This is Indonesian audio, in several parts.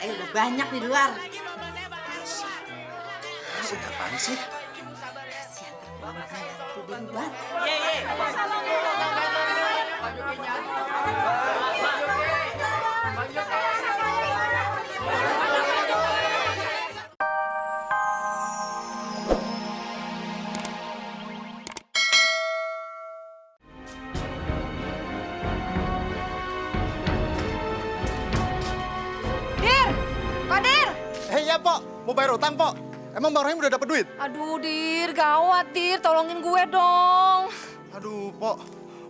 udah banyak di luar. Asik apaan sih? Kasihan terbawa hantu di luar. Dir! Pak Dir! Iya, Pok. Mau bayar utang, Pok. Emang Bang Rahim udah dapet duit? Aduh, Dir, gawat, Dir. Tolongin gue dong. Aduh, Pok.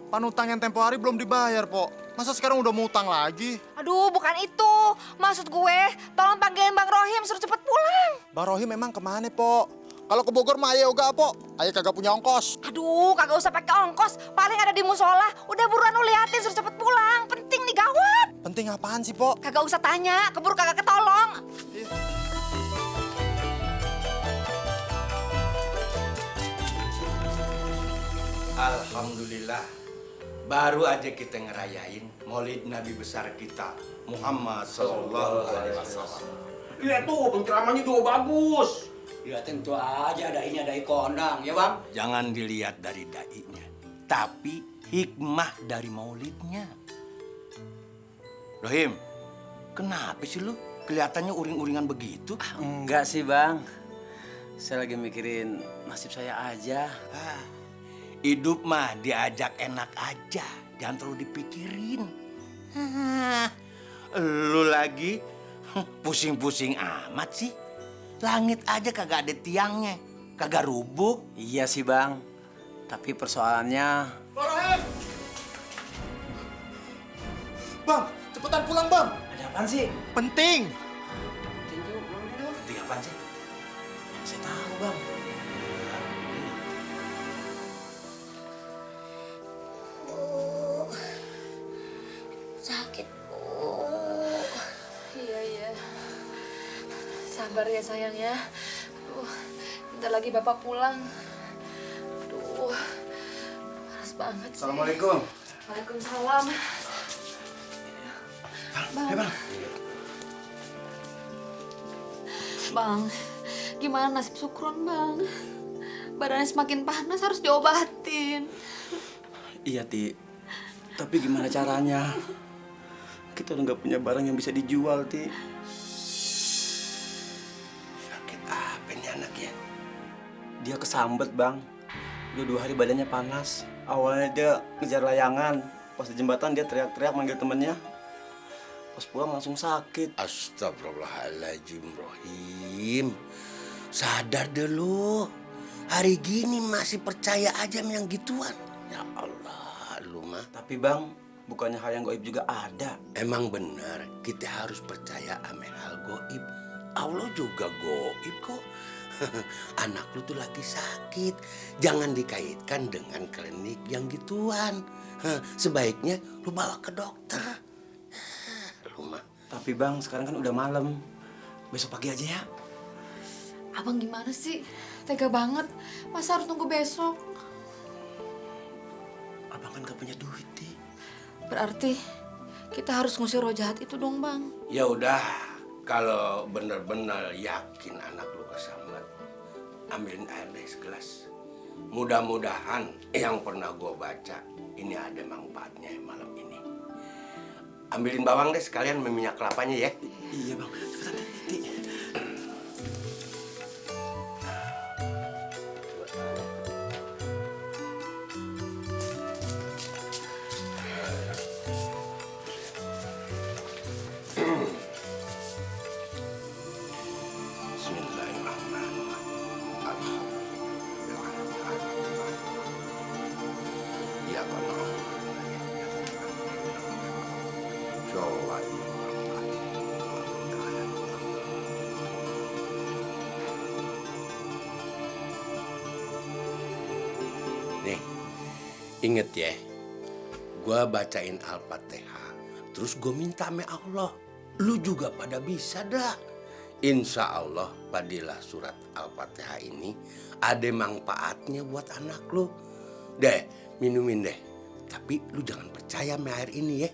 Panutang yang tempo hari belum dibayar, Pok. Masa sekarang udah mau utang lagi? Aduh, bukan itu. Maksud gue, tolong panggilin Bang Rohim, suruh cepet pulang. Bang Rohim memang kemana, Pok? Kalau ke Bogor mah ayo gak, Pok. Ayo kagak punya ongkos. Aduh, kagak usah pakai ongkos. Paling ada di musola. Udah buruan lu liatin, suruh cepet pulang. Penting nih, gawat. Penting apaan sih, Pok? Kagak usah tanya, keburu kagak ketolong. Alhamdulillah. Baru aja kita ngerayain Maulid Nabi besar kita Muhammad Sallallahu Alaihi Wasallam. Lihat tuh, penceramahnya tuh bagus. Ya tentu aja dai-nya dai kondang, ya Bang? Jangan dilihat dari dai-nya, tapi hikmah dari maulidnya. Rohim, kenapa sih lu kelihatannya uring-uringan begitu? Enggak sih Bang, saya lagi mikirin nasib saya aja. Hidup mah diajak enak aja, jangan terlalu dipikirin. Lu lagi pusing-pusing amat sih. Langit aja kagak ada tiangnya, kagak rubuh. Iya sih Bang, tapi persoalannya... Bang Rahim! Bang, cepetan pulang, Bang. Ada apaan sih? Penting. Penting apaan sih? Saya tahu Bang. Sakit, Bu. Iya. Sabar ya sayang ya. Bentar lagi Bapak pulang. Aduh, panas banget sih. Assalamualaikum. Waalaikumsalam. Bang. Bang. Bang, gimana nasib Sukron, Bang? Badannya semakin panas, harus diobatin. Iya Ti, tapi gimana caranya? Kita udah nggak punya barang yang bisa dijual Ti. Sakit apa nih anak ya? Dia kesambet Bang. Udah 2 hari badannya panas. Awalnya dia ngejar layangan. Pas di jembatan dia teriak-teriak manggil temennya. Pas pulang langsung sakit. Astagfirullahaladzim, Rohim. Sadar deh lu. Hari gini masih percaya aja sama yang gituan. Ya Allah, lu mah. Tapi Bang, bukannya hal yang gaib juga ada. Emang benar, kita harus percaya sama hal gaib. Allah juga gaib kok. Anak lu tuh lagi sakit. Jangan dikaitkan dengan klinik yang gituan. Sebaiknya lu bawa ke dokter. Lu mah. Tapi Bang, sekarang kan udah malam. Besok pagi aja ya. Abang gimana sih? Tega banget. Masa harus nunggu besok? Abang kan gak punya duit, Ti. Berarti kita harus ngusir roh jahat itu dong, Bang. Ya udah, kalau benar-benar yakin anak lu kesambet, ambilin air deh segelas. Mudah-mudahan yang pernah gua baca ini ada manfaatnya malam ini. Ambilin bawang deh sekalian sama minyak kelapanya ya. Iya Bang, cepetan Ti. Bismillahirrahmanirrahim. Alhamdulillah. Ya Allah. Nih, inget ya, gue bacain Al-Fatihah, terus gue minta sama Allah, lu juga pada bisa dah. Insya Allah padilah surat Al-Fatihah ini ada manfaatnya buat anak lu. Deh, minumin deh. Tapi lu jangan percaya sama air ini ya.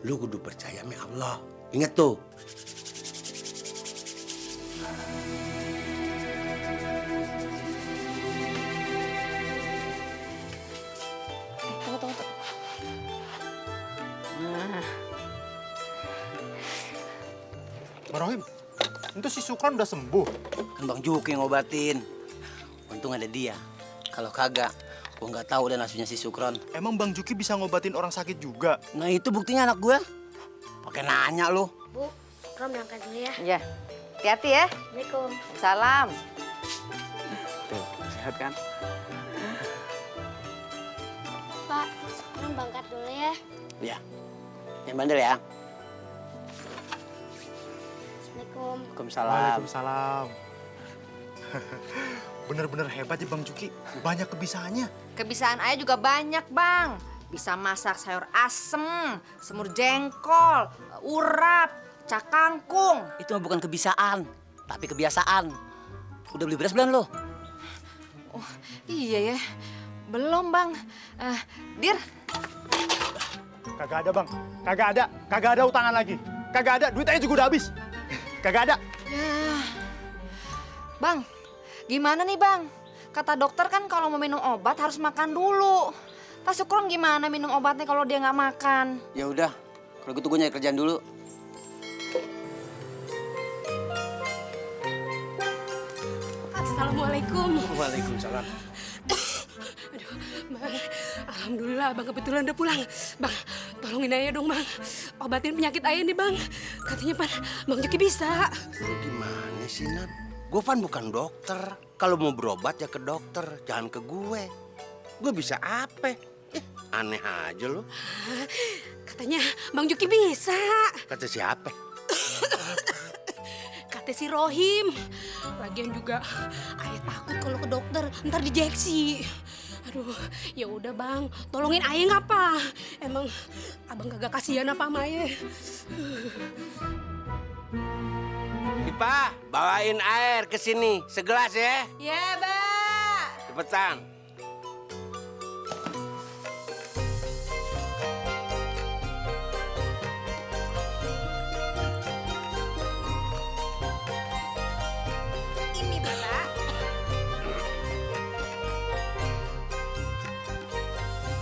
Lu kudu percaya sama Allah. Ingat tuh. Bang Rohim, itu si Sukron udah sembuh. Kan Bang Juki yang ngobatin. Untung ada dia. Kalau kagak, gua nggak tahu dan nasibnya si Sukron. Emang Bang Juki bisa ngobatin orang sakit juga? Nah itu buktinya anak gue. Pakai nanya lu. Bu, Rom berangkat dulu ya. Iya. Hati-hati ya. Assalamualaikum. Salam. Tuh, sehat kan? Pak, Rom berangkat dulu ya. Iya. Yang bandel ya. Assalamualaikum. Waalaikumsalam. Waalaikumsalam. Bener-bener hebat ya Bang Juki. Banyak kebisaannya. Kebisaan ayah juga banyak, Bang. Bisa masak sayur asem, semur jengkol, urap, cakangkung. Itu mah bukan kebisaan, tapi kebiasaan. Udah beli beras belum lo? Oh, iya ya. Belum, Bang. Dir, Kagak ada Bang. Kagak ada utangan lagi. Kagak ada. Duit aja juga udah habis. Kagak ada. ya. Bang, gimana nih, Bang? Kata dokter kan kalau mau minum obat harus makan dulu. Pak Sukron gimana minum obatnya kalau dia nggak makan? Ya udah, kalau gitu gue nyari kerjaan dulu. Assalamualaikum. Waalaikumsalam. Aduh, Bang. Alhamdulillah, Bang kebetulan udah pulang. Bang, tolongin Ayah dong, Bang. Obatin penyakit Ayah nih, Bang. Katanya, Pan, Bang Juki bisa. Lu gimana sih, Nat? Gue Pan bukan dokter. Kalau mau berobat ya ke dokter, jangan ke gue. Gue bisa apa? Aneh aja lo. Katanya Bang Juki bisa. Kata siapa? Kata si Rohim. Lagian juga Ayah takut kalau ke dokter ntar dijeksi. Aduh, ya udah Bang, tolongin Ayah nggak apa? Emang Abang kagak kasihan apa sama Ayah? Ipa, bawain air ke sini, segelas ya. Ya, Mbak. Cepetan. Ini, Mbak.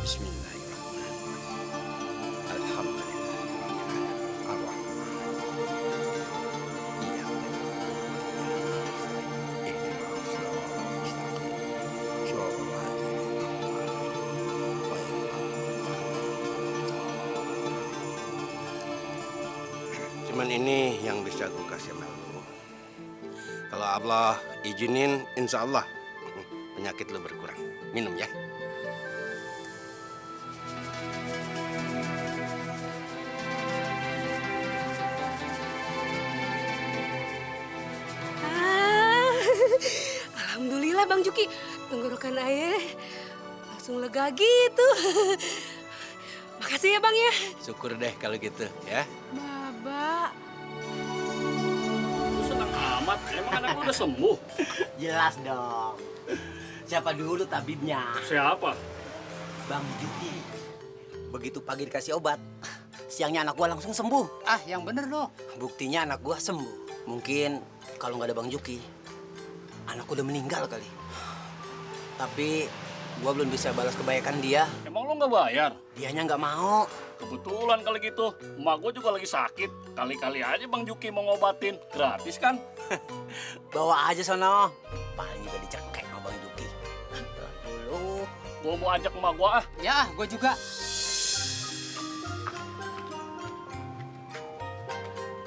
Bismillahirrahmanirrahim. Alhamdulillah. Cuman ini yang bisa gue kasih sama lu. Kalau Allah izinin, insya Allah penyakit lu berkurang. Minum ya. Ah, Alhamdulillah Bang Juki, tenggorokan Ayah langsung lega gitu. Makasih ya Bang ya. Syukur deh kalau gitu ya. Baba. Lu senang amat, emang anak lu udah sembuh? Jelas dong. Siapa dulu tabibnya? Siapa? Bang Juki. Begitu pagi dikasih obat, siangnya anak gua langsung sembuh. Ah, yang bener lo. Buktinya anak gua sembuh. Mungkin kalau nggak ada Bang Juki, anak udah meninggal kali. Tapi gua belum bisa balas kebaikan dia. Emang lu nggak bayar? Dianya nggak mau. Kebetulan kali gitu, emak gue juga lagi sakit. Kali-kali aja Bang Juki mau ngobatin, gratis kan? Bawa aja sono. Paling juga dicekek sama Bang Juki. Dulu. Gue mau ajak emak gue ah. Ya, gue juga.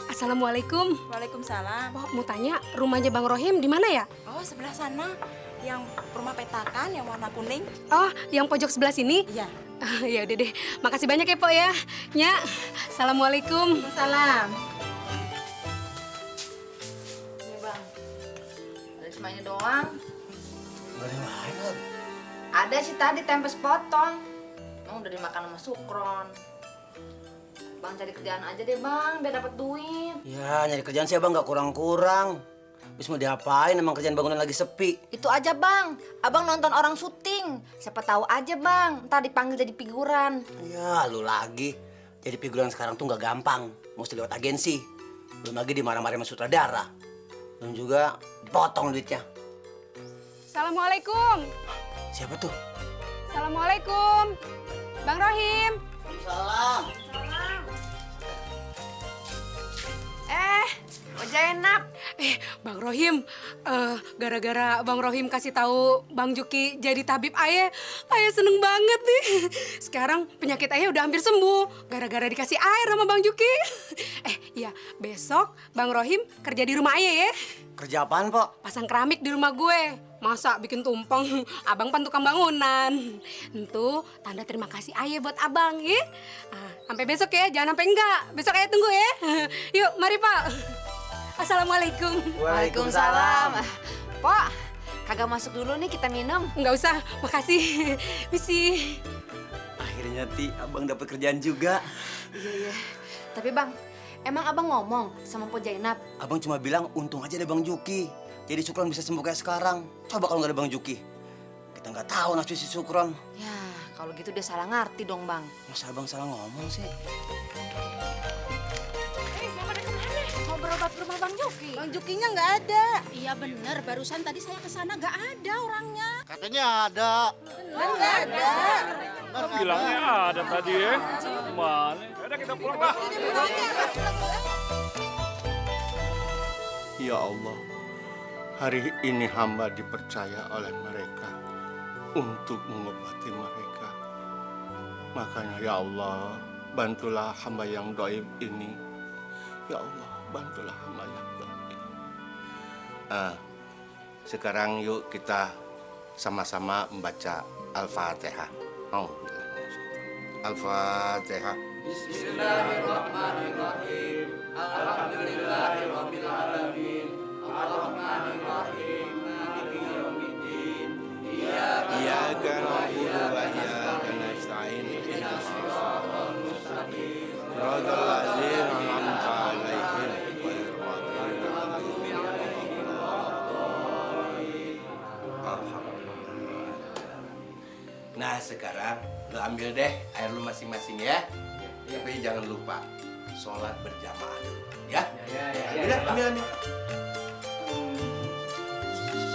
Assalamualaikum. Waalaikumsalam. Oh, mau tanya rumahnya Bang Rohim di mana ya? Oh, sebelah sana yang rumah petakan yang warna kuning. Oh, yang pojok sebelah sini? Iya. Ya udah deh. Makasih banyak ya, Pok ya. Nya. Assalamualaikum. Salam. Ini, Bang. Ada cuma ini doang. Gak ada yang lain kan? Ada sih tadi tempe sepotong. Emang udah dimakan sama Sukron. Bang cari kerjaan aja deh Bang, biar dapat duit. Ya, nyari kerjaan sih Abang nggak kurang-kurang. Bis mau diapain, emang kerjaan bangunan lagi sepi. Itu aja Bang, Abang nonton orang syuting. Siapa tahu aja Bang, ntar dipanggil jadi figuran. Ya, lu lagi. Jadi figuran sekarang tuh nggak gampang. Mesti lewat agensi. Belum lagi dimarah-marahin sama sutradara. Belum juga dipotong duitnya. Assalamualaikum. Siapa tuh? Assalamualaikum. Bang Rohim. Salam. Zainab. Bang Rohim, gara-gara Bang Rohim kasih tahu Bang Juki jadi tabib ayah seneng banget nih. Sekarang penyakit ayah udah hampir sembuh, gara-gara dikasih air sama Bang Juki. Iya, besok Bang Rohim kerja di rumah ayah ya. Kerja apaan, Pok? Pasang keramik di rumah gue. Masa bikin tumpeng, abang pan tukang bangunan. Itu tanda terima kasih ayah buat abang ya. Sampai besok ya, jangan sampai enggak. Besok ayah tunggu ya. Yuk, mari Pak. Assalamualaikum. Waalaikumsalam. Pok, kagak masuk dulu nih kita minum. Enggak usah, makasih. Misi. Akhirnya Ti, abang dapat kerjaan juga. Iya. Tapi Bang, emang abang ngomong sama Po Zainab? Abang cuma bilang untung aja ada Bang Juki. Jadi Sukron bisa sembuh kayak sekarang. Coba kalau nggak ada Bang Juki. Kita nggak tahu nasib si Sukron. Ya, kalau gitu dia salah ngerti dong Bang. Masa abang salah ngomong sih? Mau berobat ke rumah Bang Juki? Bang Jukinya nggak ada. Iya bener, barusan tadi saya ke sana nggak ada orangnya. Katanya ada. Nggak ada. Bilangnya ada tadi ya. Mana? Udah kita pulang lah. Ya Allah, hari ini hamba dipercaya oleh mereka untuk mengobati mereka. Makanya ya Allah, bantulah hamba yang dhaif ini. Ya Allah, bantulah hamba yang dhaif. Sekarang yuk kita sama-sama membaca Al-Fatihah. Al-Fatihah. Bismillahirrahmanirrahim. Alhamdulillahirabbil alamin. Arrahmanirrahim. Maliki yaumiddin. Iyyaka na'budu wa iyyaka nasta'in. Ihdinas siratal mustaqim. Siratal ladzina an'amta 'alaihim ghairil maghdubi 'alaihim waladdallin. Nah sekarang lu ambil deh air lu masing-masing ya. Tapi jangan lupa sholat berjamaah dulu ya. Ya. Ambil.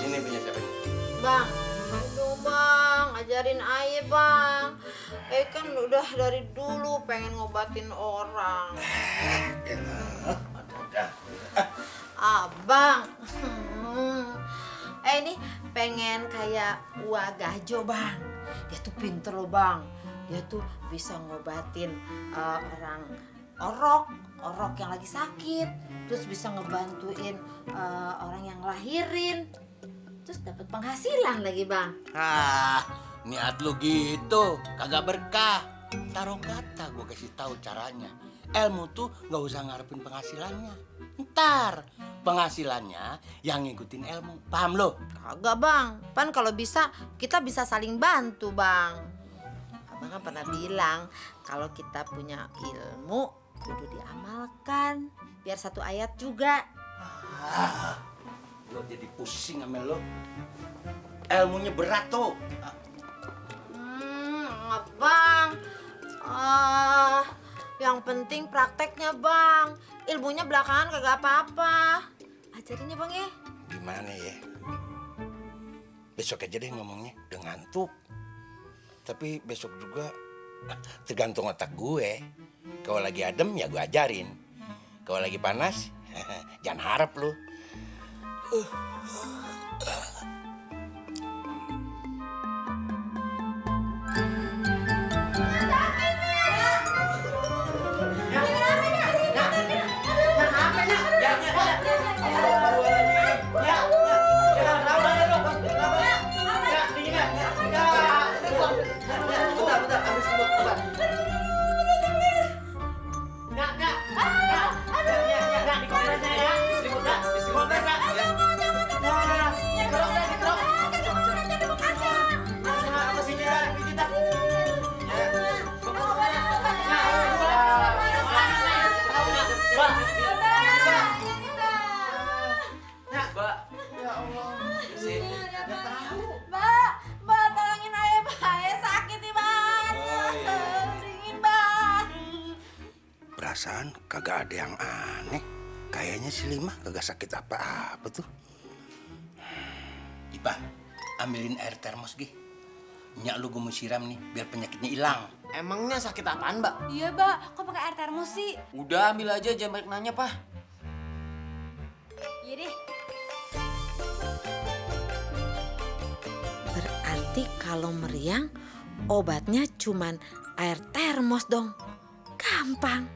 Ini punya siapa nih? Bang, aduh Bang, ajarin ayah Bang. Kan udah dari dulu pengen ngobatin orang. Abang, ini pengen kayak Wah Gajo Bang. Dia tuh pinter loh Bang. Dia tuh bisa ngobatin orang orok yang lagi sakit. Terus bisa ngebantuin orang yang ngelahirin. Terus dapat penghasilan lagi Bang. Niat lu gitu, kagak berkah. Taruh kata gue kasih tahu caranya. Ilmu tuh nggak usah ngarepin penghasilannya. Ntar penghasilannya yang ngikutin ilmu. Paham lo? Kagak Bang. Pan kalau bisa kita bisa saling bantu Bang. Abang kan pernah bilang kalau kita punya ilmu kudu diamalkan biar satu ayat juga. Lo jadi pusing sama lo. Ilmunya berat tuh. Bang. Yang penting prakteknya Bang. Ilmunya belakangan kagak apa-apa. Ajarin ya Bang ya. Gimana ya? Besok aja deh ngomongnya. Udah ngantuk. Tapi besok juga tergantung otak gue. Kalau lagi adem ya gue ajarin. Kalau lagi panas jangan harap lu. Mbak, tolongin ayah, Mbak. Ayah sakit nih, Bang. Dingin, Bang. Perasaan kagak ada yang aneh. Kayaknya si Lima kagak sakit apa-apa tuh. Ipa, ambilin air termos, Gi. Nyak lu gue mau siram nih, biar penyakitnya hilang. Emangnya sakit apaan, Mbak? Iya, Mbak. Kok pakai air termos sih? Udah ambil aja, jangan banyak nanya, Pak. Iya deh. Berarti kalau meriang obatnya cuman air termos dong. Gampang.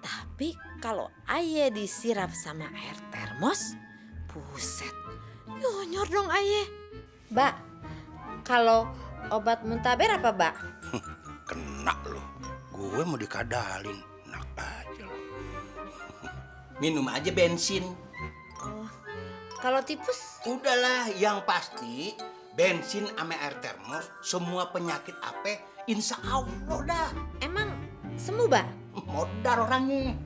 Tapi kalau aye disiram sama air termos, buset. Nyonyor dong aye. Mbak, kalau obat muntaber apa, Mbak? Kena lo. Gue mau dikadalin. Enak aja lo. Minum aja bensin. Kalau tipes? Udahlah, yang pasti bensin sama air termos semua penyakit apa insya Allah dah. Emang sembuh, Mbak? Modal orangnya.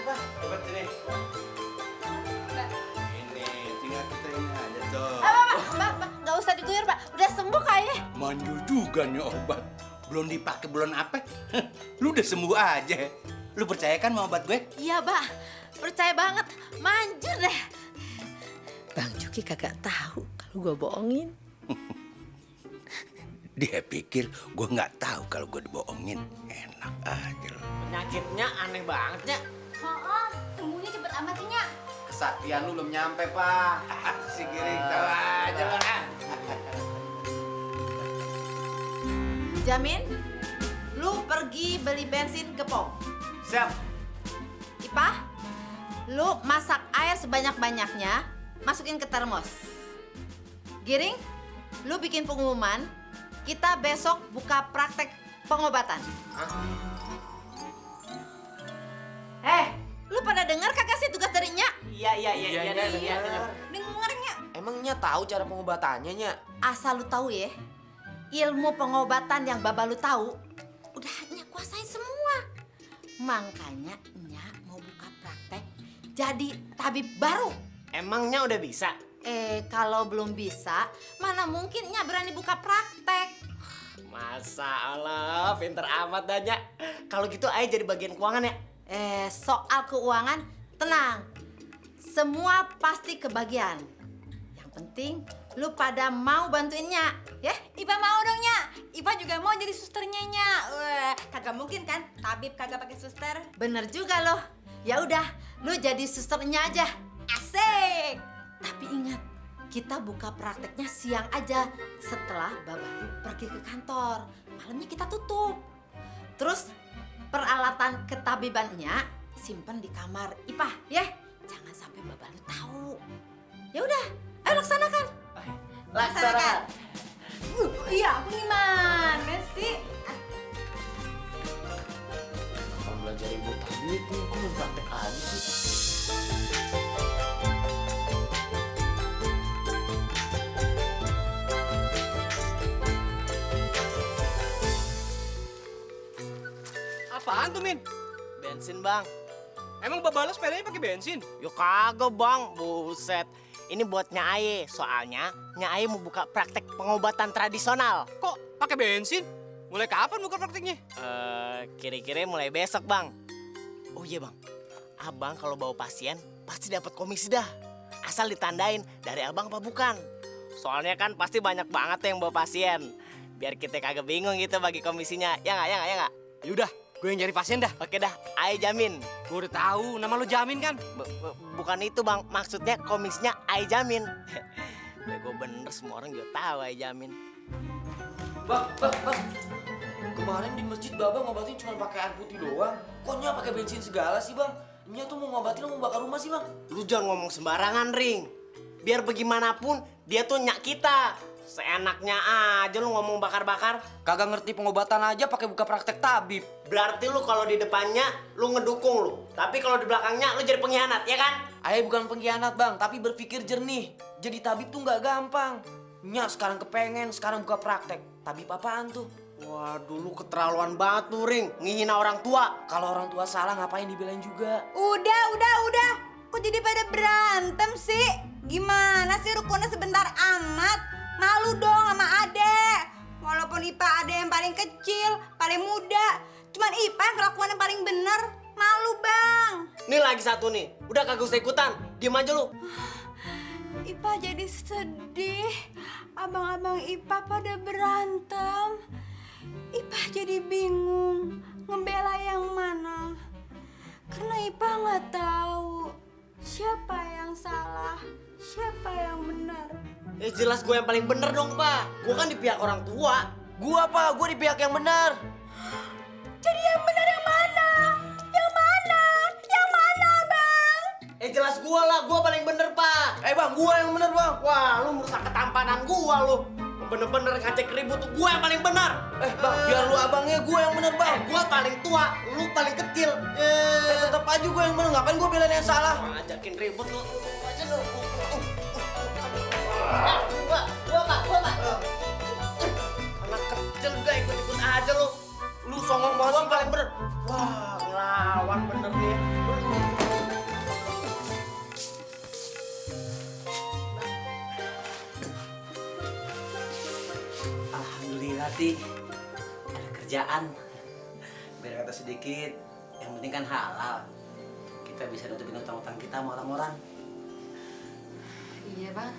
Pak, obat ini. Ini, tinggal kita ini aja tuh. Mbak, nggak usah diguyur, Mbak. Udah sembuh kayaknya. Manjur juga nih obat. Belum dipakai bulan apa? Lu udah sembuh aja. Lu percaya kan sama obat gue? Iya, Mbak. Percaya banget. Manjur deh. Bang Juki kagak tahu kalau gue bohongin. Dia pikir gue nggak tahu kalau gue dibohongin. Enak aja lo. Penyakitnya aneh banget, Nya. Sembuhnya cepet amat sih, Nyak. Kesaktian lu belum nyampe, Pak. Si Giring tahu aja lo. Jamin, lu pergi beli bensin ke pom. Siap. Ipah, lu masak air sebanyak-banyaknya, masukin ke termos. Giring, lu bikin pengumuman, kita besok buka praktek pengobatan. Lu pada dengar kagak sih tugas dari Nya? Iya. Dengernya. Emangnya tahu cara pengobatannya, Nya? Asal lu tahu ya, ilmu pengobatan yang baba lu tahu, udah Nya kuasain semua. Makanya Nya mau buka praktek jadi tabib baru. Emangnya udah bisa? Kalau belum bisa, mana mungkin Nya berani buka praktek. Masa Allah, pinter amat dah, Nya. Kalau gitu ayo jadi bagian keuangan ya? Soal keuangan, tenang. Semua pasti kebagian. Yang penting, lu pada mau bantuin Nya, ya? Ipa mau dong, Nyak. Ipa juga mau jadi susternya, Nyak. Wah, kagak mungkin kan tabib kagak pakai suster. Bener juga loh. Ya udah, lu jadi susternya aja. Asik. Tapi ingat, kita buka prakteknya siang aja setelah baba lu pergi ke kantor. Malamnya kita tutup. Terus peralatan ketabibannya simpen di kamar Ipah, ya. Jangan sampai baba lu tahu. Ya udah, ayo laksanakan. Laksanakan. Iya, aku gimana sih? Kalau belajar ibu tadi itu, kok belum praktek aja sih? Apaan tuh, Min? Bensin, Bang. Emang babala sepedanya pakai bensin? Yo kagak, Bang. Buset. Ini buat Nyai, soalnya Nyai mau buka praktek pengobatan tradisional. Kok pakai bensin? Mulai kapan buka prakteknya? Kira-kira mulai besok, Bang. Oh iya, Bang. Abang kalau bawa pasien pasti dapat komisi dah. Asal ditandain dari abang apa bukan. Soalnya kan pasti banyak banget yang bawa pasien. Biar kita kagak bingung gitu bagi komisinya. Ya nggak? Yaudah, gue yang cari pasien dah. Oke dah, Ayo jamin. Gue udah tahu, nama lu Jamin kan? Bukan itu, Bang. Maksudnya komisinya Ayo jamin. Gue bener, semua orang juga tahu Ayo jamin. Bang. Kemarin di masjid Baba ngobatin cuma pakai air putih doang. Kok Nya pakai bensin segala sih, Bang? Nya tuh mau ngobatin mau bakar rumah sih, Bang. Lu jangan ngomong sembarangan, Ring. Biar bagaimanapun dia tuh nyak kita. Seenaknya aja lu ngomong bakar-bakar. Kagak ngerti pengobatan aja pakai buka praktek tabib. Berarti lu kalau di depannya lu ngedukung lu. Tapi kalau di belakangnya lu jadi pengkhianat, ya kan? Ayah bukan pengkhianat, Bang, tapi berpikir jernih. Jadi tabib tuh nggak gampang. Nya sekarang kepengen, sekarang buka praktek. Tabib apaan tuh? Waduh, lu keterlaluan banget lu, Ring. Ngihina orang tua. Kalau orang tua salah ngapain dibelain juga? Udah. Kok jadi pada berantem sih? Gimana sih rukunnya sebentar amat? Malu dong sama adek. Walaupun Ipa ada yang paling kecil, paling muda. Cuman Ipa yang kelakuan yang paling bener. Malu, Bang. Nih lagi satu nih. Udah kagak usah ikutan. Diem aja lu. Ipa jadi sedih. Abang-abang Ipa pada berantem. Ipah jadi bingung ngebela yang mana. Karena Ipah nggak tahu siapa yang salah, siapa yang benar. Jelas gue yang paling bener dong, Pak. Gue kan di pihak orang tua. Gua apa? Gua di pihak yang benar. Jadi yang benar yang mana? Yang mana? Yang mana, Bang? Jelas gue lah, gue paling bener, Pak. Bang, gua yang benar, Bang. Wah, lu merusak ketampanan gue lu. Bener-bener ngajak ribut tuh gue yang paling benar. Bang, biar lu abangnya, gua yang benar, Bang. Gue paling tua, lu paling kecil. Tetap aja gua yang benar. Ngapain gua belain yang salah? Ngajakin ribut lu. Aja lu. Gua, Pak. Anak kecil juga ikut-ikut aja lu. Lu songong banget Gua sih, Bang. paling bener. Wah, ngelawan bener nih. Alhamdulillah, Ti. Ada kerjaan. Biar kata sedikit, yang penting kan halal. Kita bisa nutupin utang-utang kita sama orang-orang. Iya, Bang.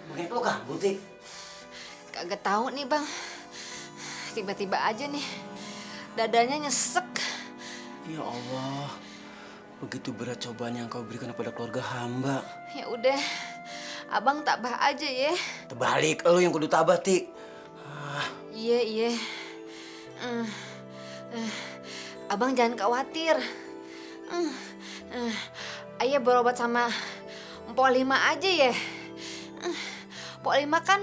Bengek lo kan, Butik? Kagak tahu nih, Bang. Tiba-tiba aja nih dadanya nyesek. Ya Allah, begitu berat cobaan yang kau berikan kepada keluarga hamba. Ya udah, Abang tabah aja ya. Terbalik, lo yang kudu tabah, Tik. Iya. Abang jangan khawatir. Ayah berobat sama Mpok Lima aja ya. Mpok Lima kan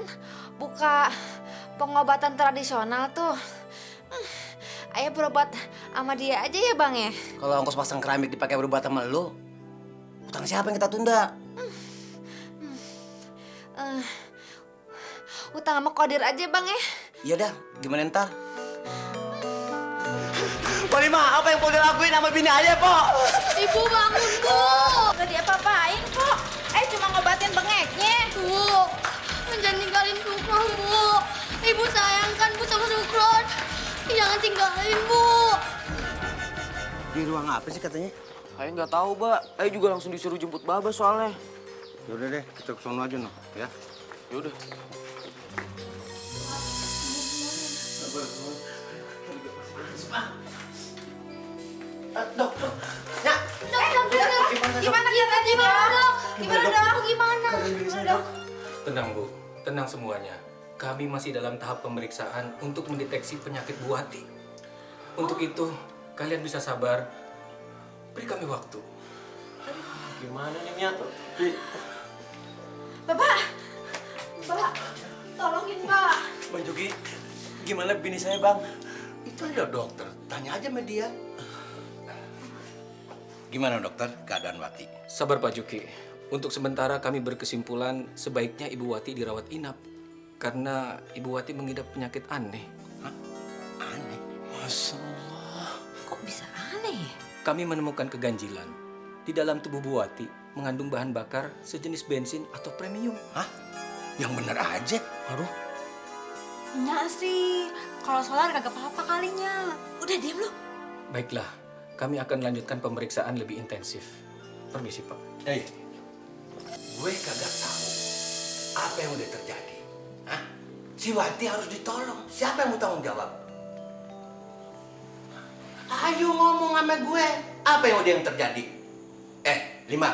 buka pengobatan tradisional tuh. Ayah berobat sama dia aja ya, Bang ya. Kalau ongkos pasang keramik dipakai berobat sama lo, utang siapa yang kita tunda? Utang sama Kodir aja, Bang ya. Iya dah, gimana ntar? Pak Lima, apa yang Pak udah lakuin sama bini ayah, Pak? Ibu bangun, Bu. Gak diapa-apain kok. Cuma ngobatin bengeknya. Bu, jangan tinggalin Sukron, Bu. Ibu sayangkan Bu sama Sukron. Jangan tinggalin, Bu. Di ruang apa sih katanya? Ayah nggak tahu, Mbak. Ayah juga langsung disuruh jemput Baba soalnya. Yaudah deh, kita ke sono aja, noh. Ya. Yaudah. Dok. Ya. Gimana, dok? Tenang, Bu. Tenang semuanya. Kami masih dalam tahap pemeriksaan untuk mendeteksi penyakit Bu Wati. Untuk itu, kalian bisa sabar. Beri kami waktu. Gimana nih, Nyat? Bapak, tolongin, Pak. Bang Juki, gimana bini saya, Bang? Itu ada dokter. Tanya aja sama dia. Gimana dokter keadaan Wati? Sabar Pak Juki. Untuk sementara kami berkesimpulan sebaiknya Ibu Wati dirawat inap. Karena Ibu Wati mengidap penyakit aneh. Hah? Aneh? Masya Allah. Kok bisa aneh ya? Kami menemukan keganjilan. Di dalam tubuh Bu Wati mengandung bahan bakar sejenis bensin atau premium. Hah? Yang bener aja? Aduh. Enggak sih, kalau solar kagak apa-apa kalinya. Udah diam lu. Baiklah, kami akan lanjutkan pemeriksaan lebih intensif. Permisi, Pak. Gue kagak tahu apa yang udah terjadi. Hah? Si Wati harus ditolong. Siapa yang mau tanggung jawab? Ayo ngomong sama gue. Apa yang udah terjadi? Lima,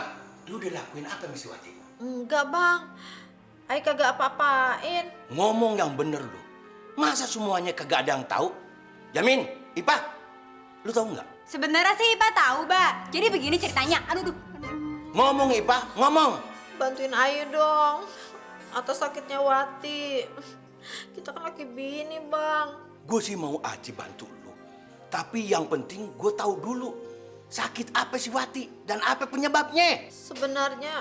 lu udah lakuin apa sama si Wati? Enggak, Bang. Ayah kagak apa-apain. Ngomong yang bener lu. Masa semuanya kagak ada yang tahu? Jamin, Ipah, lu tahu nggak? Sebenarnya sih Ipah tahu, Ba. Jadi begini ceritanya. Aduh. Ngomong Ipah, ngomong. Bantuin Ayu dong. Atas sakitnya Wati. Kita kan laki bini, Bang. Gue sih mau aja bantu lu. Tapi yang penting gue tahu dulu. Sakit apa si Wati dan apa penyebabnya? Sebenarnya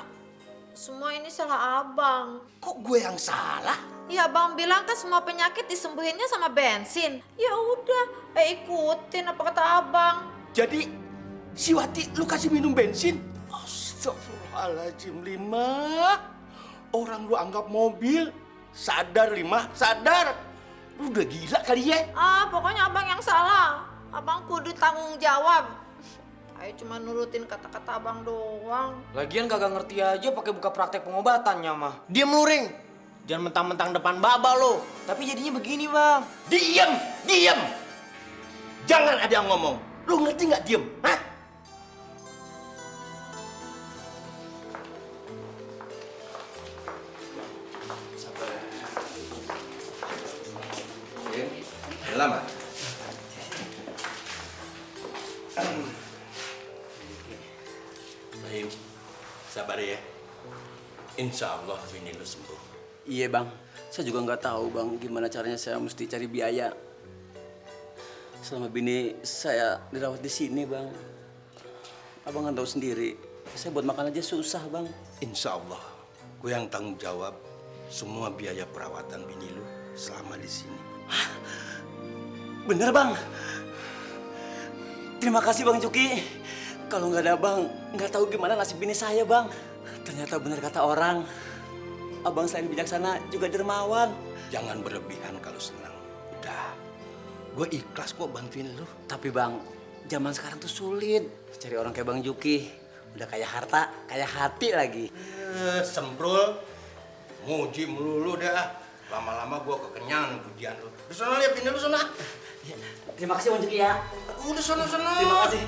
semua ini salah Abang. Kok gue yang salah? Ya Abang bilang kan semua penyakit disembuhinnya sama bensin. Ya udah, ikutin apa kata Abang. Jadi si Wati lu kasih minum bensin? Astagfirullahaladzim, Lima. Orang lu anggap mobil. Sadar, Lima, sadar. Lu udah gila kali ya? Pokoknya Abang yang salah. Abang kudu tanggung jawab. Ayo cuma nurutin kata-kata Abang doang. Lagian kagak ngerti aja pakai buka praktek pengobatannya mah. Diam lu, Ring. Jangan mentang-mentang depan Baba lo. Tapi jadinya begini, Bang. Diem, diem. Jangan ada yang ngomong. Lu ngerti nggak diem? Hah? Lama. Baim, sabar ya. Insya Allah bini lu sembuh. Iya bang, saya juga nggak tahu bang gimana caranya saya mesti cari biaya. Selama bini saya dirawat di sini bang, abang kan tahu sendiri, saya buat makan aja susah bang. Insya Allah, gue yang tanggung jawab semua biaya perawatan bini lu selama di sini. Bener bang. Terima kasih bang Juki. Kalau nggak ada bang, nggak tahu gimana nasib bini saya bang. Ternyata benar kata orang, abang selain bijaksana juga dermawan. Jangan berlebihan kalau senang. Udah, gue ikhlas kok bantuin lu. Tapi bang, zaman sekarang tuh sulit cari orang kayak bang Juki. Udah kayak harta, kayak hati lagi. Semprul, muji melulu dah. Lama-lama gue kekenyangan pujian lu. Di sana lihat bini lu sana. Terima kasih bang Juki ya. Udah sana. Terima kasih.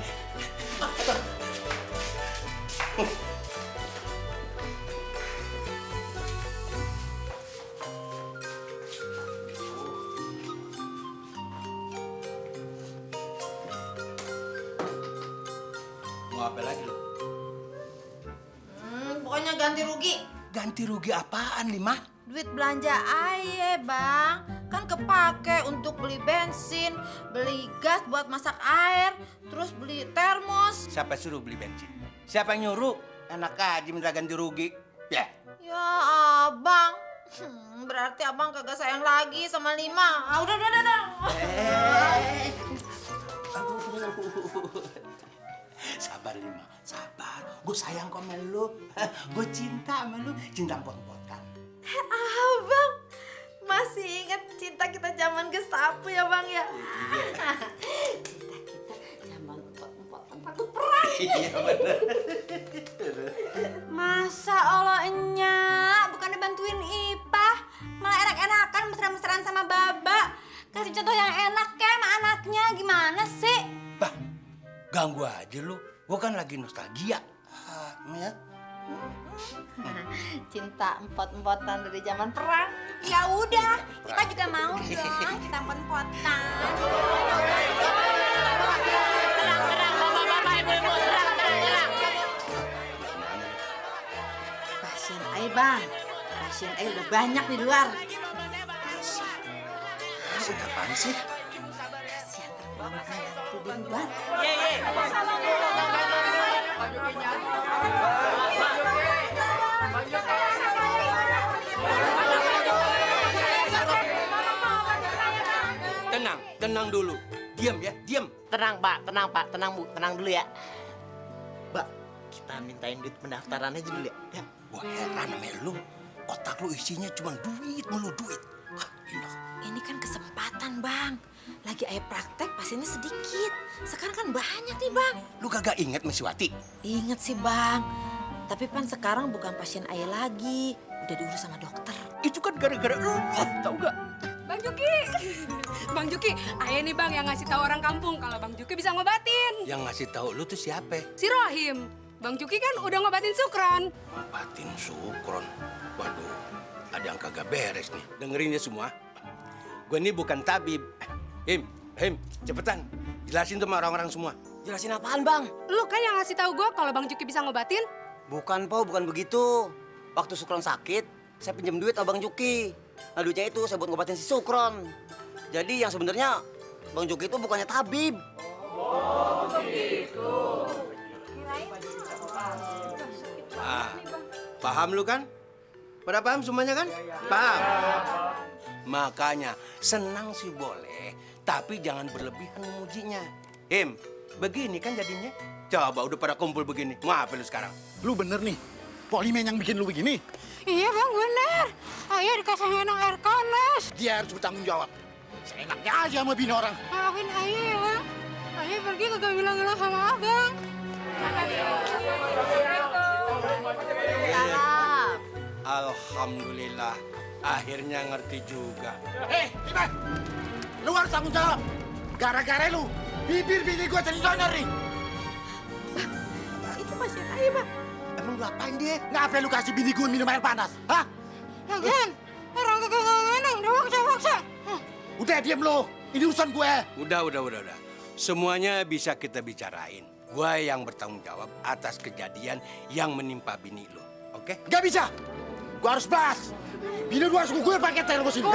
Mau apa lagi lu? Pokoknya ganti rugi. Ganti rugi apaan, Lima? Duit belanja aye, Bang. Kan kepake untuk beli bensin, beli gas buat masak air, terus beli termos. Siapa suruh beli bensin? Siapa yang nyuruh? Enak aja minta ganti rugi. Ya. Ya, Abang. Berarti Abang kagak sayang lagi sama Lima. Udah. Sabar, Lima. Sabar. Gue sayang kok sama lu. Gue cinta sama lu. Cinta pot-potan. Abang masih ingat cinta kita zaman Gestapo ya Bang ya? Cinta kita zaman empot-empotan takut perang. Iya bener. Masa Allah enyak, bukannya bantuin Ipah, malah enak-enakan mesra-mesraan sama Baba. Kasih contoh yang enak kayak sama anaknya, gimana sih? Bah, ganggu aja lu. Gue kan lagi nostalgia. Ya. Cinta empot-empotan dari zaman perang. Ya udah, kita juga mau dong, kita empot-empotan. Terang, bapak-bapak, ibu-ibu, terang. Pasien Ai Bang, pasien Ai udah banyak di luar. Pasien apaan sih? Pasien terlama itu di luar. Tenang dulu. Diam ya, diam. Tenang Pak, tenang Bu, tenang dulu ya. Mbak, kita mintain duit pendaftaran aja dulu ya. Gua heran sama lu. Otak lu isinya cuma duit mulu duit. Ini kan kesempatan Bang. Lagi ayah praktek pasiennya sedikit. Sekarang kan banyak nih Bang. Lu kagak inget Mesiwati? Ingat sih Bang. Tapi Pan sekarang bukan pasien ayah lagi. Udah diurus sama dokter. Itu kan gara-gara lu, tau gak? Bang Juki. Bang Juki, ayah nih Bang yang ngasih tahu orang kampung kalau Bang Juki bisa ngobatin. Yang ngasih tahu lu tuh siapa? Si Rohim. Bang Juki kan udah ngobatin Sukron. Ngobatin Sukron? Waduh, ada yang kagak beres nih. Dengerin ya semua. Gue ini bukan tabib. Him, cepetan. Jelasin tuh sama orang-orang semua. Jelasin apaan bang? Lu kan yang ngasih tahu gue kalau Bang Juki bisa ngobatin. Bukan Po, bukan begitu. Waktu Sukron sakit, saya pinjam duit sama Bang Juki. Nah duitnya itu saya buat ngobatin si Sukron. Jadi yang sebenarnya Bang Juki itu bukannya tabib. Oh, begitu. Paham lu kan? Pada paham semuanya kan? Paham. Makanya senang sih boleh, tapi jangan berlebihan memujinya. Begini kan jadinya. Coba udah pada kumpul begini, mau apa lu sekarang? Lu bener nih, Polimen yang bikin lu begini. Iya Bang, bener. Ayah dikasih minum air panas. Dia harus bertanggung jawab. Seenaknya aja sama bini orang. Maafin ayah ya Bang. Ayah pergi kagak bilang-bilang sama Abang. Alhamdulillah. Akhirnya ngerti juga. Iman! Lu harus tanggung jawab. Gara-gara lu, bibir bini gua jadi donor nih. Itu pasien ayah, Bang. Emang lu apain dia? Ngapain lu kasih bini gua minum air panas? Hah? Lagian, orang kagak ngenang, doang maksa. Udah diem lu, ini urusan gue. Udah. Semuanya bisa kita bicarain. Gua yang bertanggung jawab atas kejadian yang menimpa bini lu. Oke? Gak bisa. Gua harus bahas. Bini gua harus gue pakai termos ini.